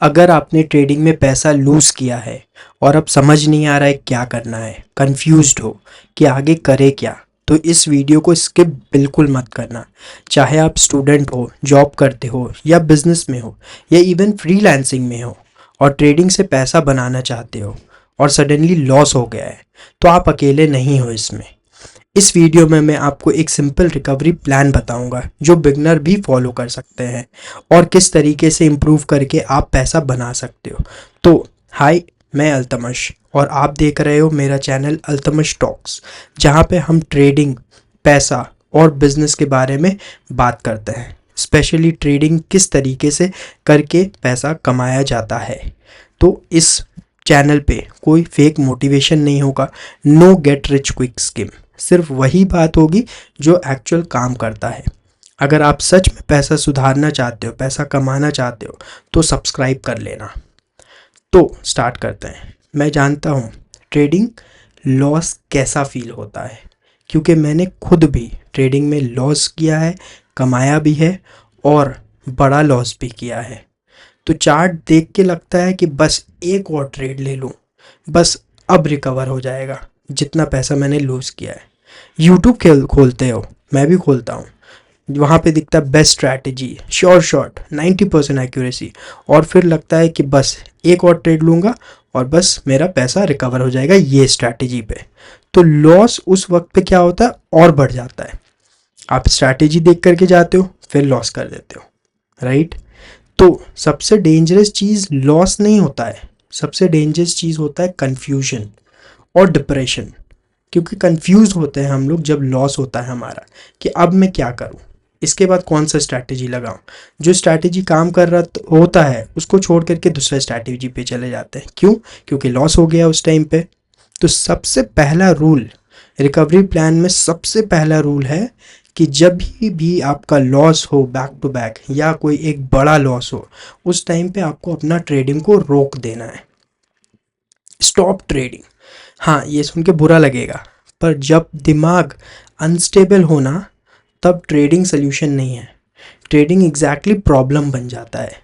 अगर आपने ट्रेडिंग में पैसा लूज़ किया है और अब समझ नहीं आ रहा है क्या करना है, कंफ्यूज्ड हो कि आगे करे क्या, तो इस वीडियो को स्किप बिल्कुल मत करना। चाहे आप स्टूडेंट हो, जॉब करते हो या बिजनेस में हो या इवन फ्रीलांसिंग में हो और ट्रेडिंग से पैसा बनाना चाहते हो और सडनली लॉस हो गया है, तो आप अकेले नहीं हो इसमें। इस वीडियो में मैं आपको एक सिंपल रिकवरी प्लान बताऊंगा जो बिगनर भी फॉलो कर सकते हैं और किस तरीके से इम्प्रूव करके आप पैसा बना सकते हो। तो हाय, मैं अल्तमश और आप देख रहे हो मेरा चैनल अल्तमश टॉक्स, जहां पे हम ट्रेडिंग, पैसा और बिजनेस के बारे में बात करते हैं। स्पेशली ट्रेडिंग किस तरीके से करके पैसा कमाया जाता है। तो इस चैनल पे कोई फेक मोटिवेशन नहीं होगा, know get rich quick scheme, सिर्फ वही बात होगी जो एक्चुअल काम करता है। अगर आप सच में पैसा सुधारना चाहते हो, पैसा कमाना चाहते हो, तो सब्सक्राइब कर लेना। तो स्टार्ट करते हैं। मैं जानता हूँ ट्रेडिंग लॉस कैसा फील होता है, क्योंकि मैंने खुद भी ट्रेडिंग में लॉस किया है, कमाया भी है और बड़ा लॉस भी किया है। तो चार्ट देख के लगता है कि बस एक और ट्रेड ले लूँ, बस अब रिकवर हो जाएगा जितना पैसा मैंने लूज़ किया है। यूट्यूब खोलते हो, मैं भी खोलता हूँ, वहाँ पे दिखता है best strategy, sure shot, 90% accuracy, और फिर लगता है कि बस एक और ट्रेड लूँगा और बस मेरा पैसा रिकवर हो जाएगा ये स्ट्रैटेजी पे। तो लॉस उस वक्त पे क्या होता है और बढ़ जाता है। आप स्ट्रैटेजी देख करके जाते हो, फिर लॉस कर देते हो, राइट। तो सबसे डेंजरस चीज़ लॉस नहीं होता है, सबसे डेंजरस चीज़ होता है कन्फ्यूजन और डिप्रेशन। क्योंकि कंफ्यूज होते हैं हम लोग जब लॉस होता है हमारा कि अब मैं क्या करूं, इसके बाद कौन सा स्ट्रैटेजी लगाऊं। जो स्ट्रैटेजी काम कर रहा होता है उसको छोड़ करके दूसरे स्ट्रैटेजी पे चले जाते हैं। क्यों? क्योंकि लॉस हो गया उस टाइम पे। तो सबसे पहला रूल रिकवरी प्लान में, सबसे पहला रूल है कि जब भी आपका लॉस हो बैक टू बैक या कोई एक बड़ा लॉस हो, उस टाइम पे आपको अपना ट्रेडिंग को रोक देना है। Stop trading. हाँ, ये सुन के बुरा लगेगा, पर जब दिमाग अनस्टेबल होना, तब ट्रेडिंग सोल्यूशन नहीं है। ट्रेडिंग एग्जैक्टली प्रॉब्लम बन जाता है।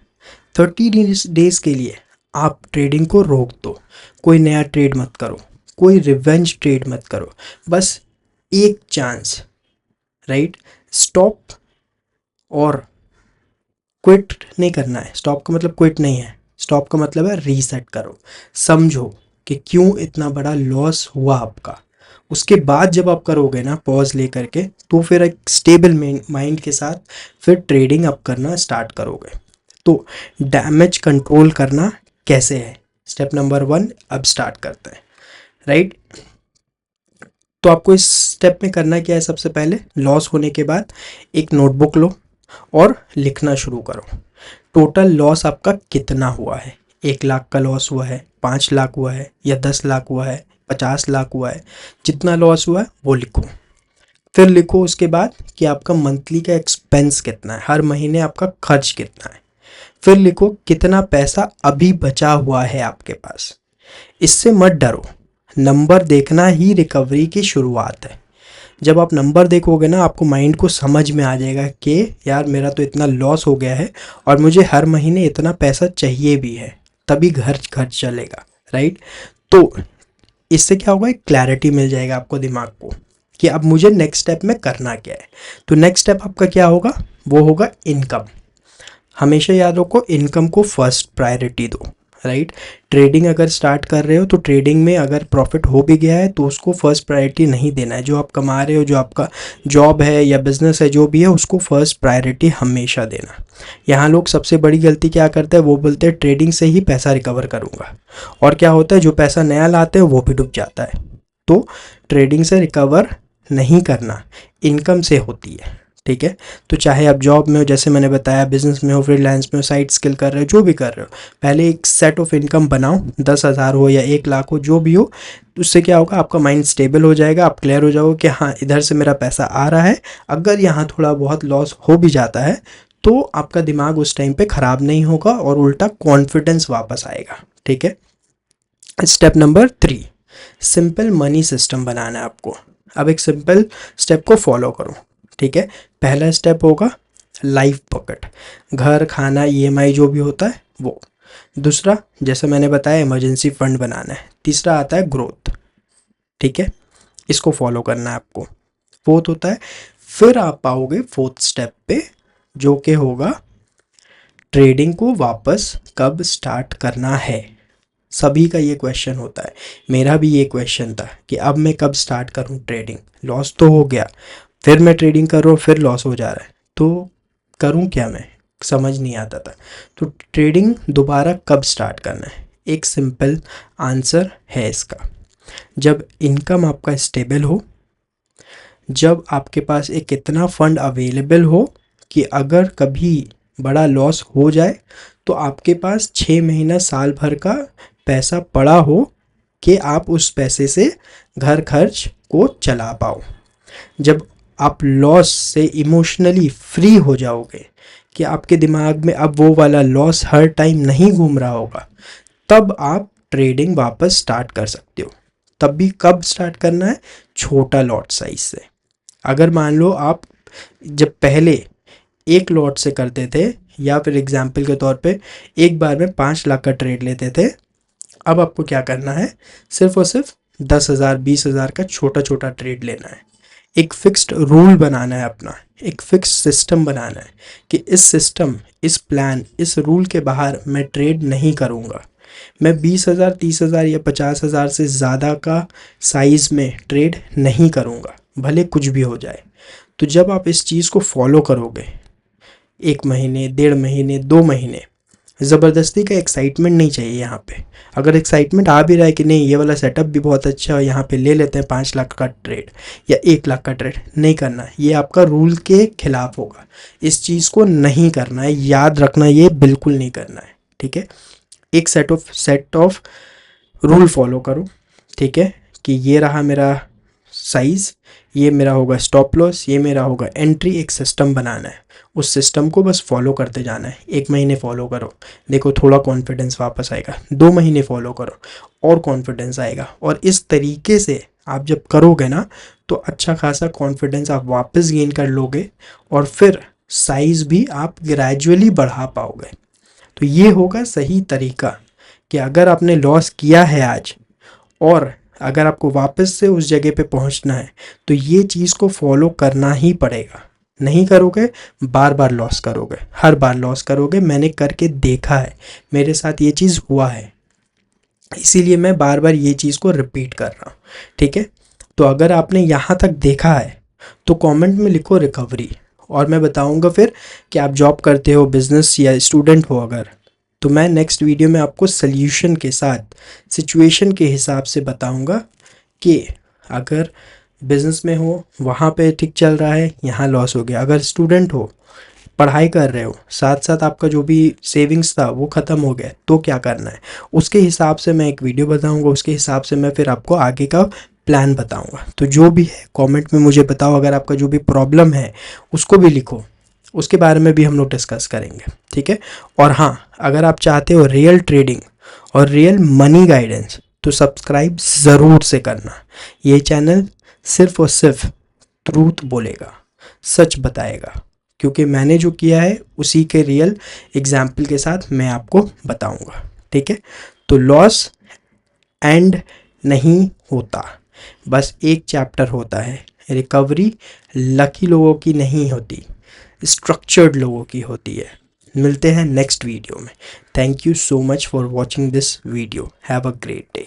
30 डेज के लिए आप ट्रेडिंग को रोक दो, कोई नया ट्रेड मत करो, कोई रिवेंज ट्रेड मत करो, बस एक चांस, राइट। स्टॉप और क्विट नहीं करना है। स्टॉप का मतलब क्विट नहीं है, स्टॉप का मतलब है रीसेट करो। समझो कि क्यों इतना बड़ा लॉस हुआ आपका। उसके बाद जब आप करोगे ना पॉज ले करके, तो फिर एक स्टेबल माइंड के साथ फिर ट्रेडिंग आप करना स्टार्ट करोगे। तो डैमेज कंट्रोल करना कैसे है, स्टेप नंबर 1 अब स्टार्ट करते हैं, राइट। तो आपको इस स्टेप में करना क्या है, सबसे पहले लॉस होने के बाद एक नोटबुक लो और लिखना शुरू करो। टोटल लॉस आपका कितना हुआ है, 1 लाख का लॉस हुआ है, 5 लाख हुआ है या 10 लाख हुआ है, 50 लाख हुआ है, जितना लॉस हुआ है वो लिखो। फिर लिखो उसके बाद कि आपका मंथली का एक्सपेंस कितना है, हर महीने आपका खर्च कितना है। फिर लिखो कितना पैसा अभी बचा हुआ है आपके पास। इससे मत डरो, नंबर देखना ही रिकवरी की शुरुआत है। जब आप नंबर देखोगे ना, आपको माइंड को समझ में आ जाएगा कि यार मेरा तो इतना लॉस हो गया है और मुझे हर महीने इतना पैसा चाहिए भी है, तभी घर खर्च चलेगा, राइट। तो इससे क्या होगा, एक क्लैरिटी मिल जाएगा आपको दिमाग को कि अब मुझे नेक्स्ट स्टेप में करना क्या है। तो नेक्स्ट स्टेप आपका क्या होगा, वो होगा इनकम। हमेशा याद रखो, इनकम को फर्स्ट प्रायोरिटी दो, राइट। ट्रेडिंग अगर स्टार्ट कर रहे हो तो ट्रेडिंग में अगर प्रॉफिट हो भी गया है तो उसको फर्स्ट प्रायोरिटी नहीं देना है। जो आप कमा रहे हो, जो आपका जॉब है या बिजनेस है, जो भी है, उसको फर्स्ट प्रायोरिटी हमेशा देना। यहाँ लोग सबसे बड़ी गलती क्या करते हैं, वो बोलते हैं ट्रेडिंग से ही पैसा रिकवर करूँगा, और क्या होता है जो पैसा नया लाते हैं वो भी डूब जाता है। तो ट्रेडिंग से रिकवर नहीं करना, इनकम से होती है, ठीक है। तो चाहे आप जॉब में हो, जैसे मैंने बताया, बिजनेस में हो, फ्रीलांस में हो, साइड स्किल कर रहे हो, जो भी कर रहे हो, पहले एक सेट ऑफ इनकम बनाओ, 10,000 हो या 1 लाख हो, जो भी हो। उससे क्या होगा, आपका माइंड स्टेबल हो जाएगा, आप क्लियर हो जाओगे कि हाँ इधर से मेरा पैसा आ रहा है। अगर यहाँ थोड़ा बहुत लॉस हो भी जाता है तो आपका दिमाग उस टाइम पे ख़राब नहीं होगा और उल्टा कॉन्फिडेंस वापस आएगा, ठीक है। Step number 3, simple money system बनाना है आपको। अब एक सिंपल स्टेप को फॉलो करो, ठीक है। पहला स्टेप होगा लाइफ पॉकेट, घर, खाना, ईएमआई जो भी होता है वो। दूसरा, जैसे मैंने बताया, इमरजेंसी फंड बनाना है। तीसरा आता है ग्रोथ, ठीक है, इसको फॉलो करना है आपको। फोर्थ होता है, फिर आप पाओगे फोर्थ स्टेप पे, जो कि होगा ट्रेडिंग को वापस कब स्टार्ट करना है। सभी का ये क्वेश्चन होता है, मेरा भी ये क्वेश्चन था कि अब मैं कब स्टार्ट करूं ट्रेडिंग, लॉस तो हो गया, फिर मैं ट्रेडिंग कर रहा हूँ, फिर लॉस हो जा रहा है, तो करूं क्या, मैं समझ नहीं आता था। तो ट्रेडिंग दोबारा कब स्टार्ट करना है, एक सिंपल आंसर है इसका, जब इनकम आपका स्टेबल हो, जब आपके पास एक इतना फंड अवेलेबल हो कि अगर कभी बड़ा लॉस हो जाए तो आपके पास 6 महीना साल भर का पैसा पड़ा हो कि आप उस पैसे से घर खर्च को चला पाओ। जब आप लॉस से इमोशनली फ्री हो जाओगे कि आपके दिमाग में अब वो वाला लॉस हर टाइम नहीं घूम रहा होगा, तब आप ट्रेडिंग वापस स्टार्ट कर सकते हो। तब भी कब स्टार्ट करना है, छोटा लॉट साइज से। अगर मान लो आप जब पहले 1 लॉट से करते थे, या फिर एग्जाम्पल के तौर पे एक बार में 5 लाख का ट्रेड लेते थे, अब आपको क्या करना है, सिर्फ और सिर्फ 10,000 20,000 का छोटा छोटा ट्रेड लेना है। एक फिक्स्ड रूल बनाना है अपना, एक फिक्स सिस्टम बनाना है कि इस सिस्टम, इस प्लान, इस रूल के बाहर मैं ट्रेड नहीं करूँगा। मैं 20,000 30,000 या 50,000 से ज़्यादा का साइज़ में ट्रेड नहीं करूँगा, भले कुछ भी हो जाए। तो जब आप इस चीज़ को फॉलो करोगे 1 महीने, 1.5 महीने, 2 महीने, ज़बरदस्ती का एक्साइटमेंट नहीं चाहिए यहाँ पे। अगर एक्साइटमेंट आ भी रहा है कि नहीं ये वाला सेटअप भी बहुत अच्छा है, यहाँ पे ले लेते हैं 5 लाख का ट्रेड या 1 लाख का ट्रेड, नहीं करना है, ये आपका रूल के खिलाफ होगा। इस चीज़ को नहीं करना है, याद रखना, ये बिल्कुल नहीं करना है, ठीक है। एक सेट ऑफ रूल फॉलो करो, ठीक है, कि ये रहा मेरा साइज़, ये मेरा होगा स्टॉप लॉस, ये मेरा होगा एंट्री। एक सिस्टम बनाना है, उस सिस्टम को बस फॉलो करते जाना है। 1 महीने फॉलो करो, देखो थोड़ा कॉन्फिडेंस वापस आएगा। 2 महीने फॉलो करो और कॉन्फिडेंस आएगा। और इस तरीके से आप जब करोगे ना, तो अच्छा खासा कॉन्फिडेंस आप वापस गेन कर लोगे, और फिर साइज़ भी आप ग्रेजुअली बढ़ा पाओगे। तो ये होगा सही तरीका कि अगर आपने लॉस किया है आज, और अगर आपको वापस से उस जगह पे पहुंचना है, तो ये चीज़ को फॉलो करना ही पड़ेगा। नहीं करोगे, बार बार लॉस करोगे, हर बार लॉस करोगे। मैंने करके देखा है, मेरे साथ ये चीज़ हुआ है, इसीलिए मैं बार बार ये चीज़ को रिपीट कर रहा हूँ, ठीक है। तो अगर आपने यहाँ तक देखा है तो कमेंट में लिखो रिकवरी, और मैं बताऊँगा फिर कि आप जॉब करते हो, बिजनेस या स्टूडेंट हो अगर, तो मैं नेक्स्ट वीडियो में आपको सल्यूशन के साथ सिचुएशन के हिसाब से बताऊंगा कि अगर बिज़नेस में हो, वहाँ पे ठीक चल रहा है, यहाँ लॉस हो गया। अगर स्टूडेंट हो, पढ़ाई कर रहे हो, साथ साथ आपका जो भी सेविंग्स था वो ख़त्म हो गया, तो क्या करना है, उसके हिसाब से मैं एक वीडियो बताऊंगा। उसके हिसाब से मैं फिर आपको आगे का प्लान बताऊंगा। तो जो भी है कमेंट में मुझे बताओ, अगर आपका जो भी प्रॉब्लम है उसको भी लिखो, उसके बारे में भी हम लोग डिस्कस करेंगे, ठीक है। और हाँ, अगर आप चाहते हो रियल ट्रेडिंग और रियल मनी गाइडेंस, तो सब्सक्राइब ज़रूर से करना। ये चैनल सिर्फ और सिर्फ ट्रूथ बोलेगा, सच बताएगा, क्योंकि मैंने जो किया है उसी के रियल एग्जाम्पल के साथ मैं आपको बताऊंगा, ठीक है। तो लॉस एंड नहीं होता, बस एक चैप्टर होता है। रिकवरी लकी लोगों की नहीं होती, स्ट्रक्चर्ड लोगों की होती है। मिलते हैं नेक्स्ट वीडियो में। Thank you so much for watching this video. Have a great day.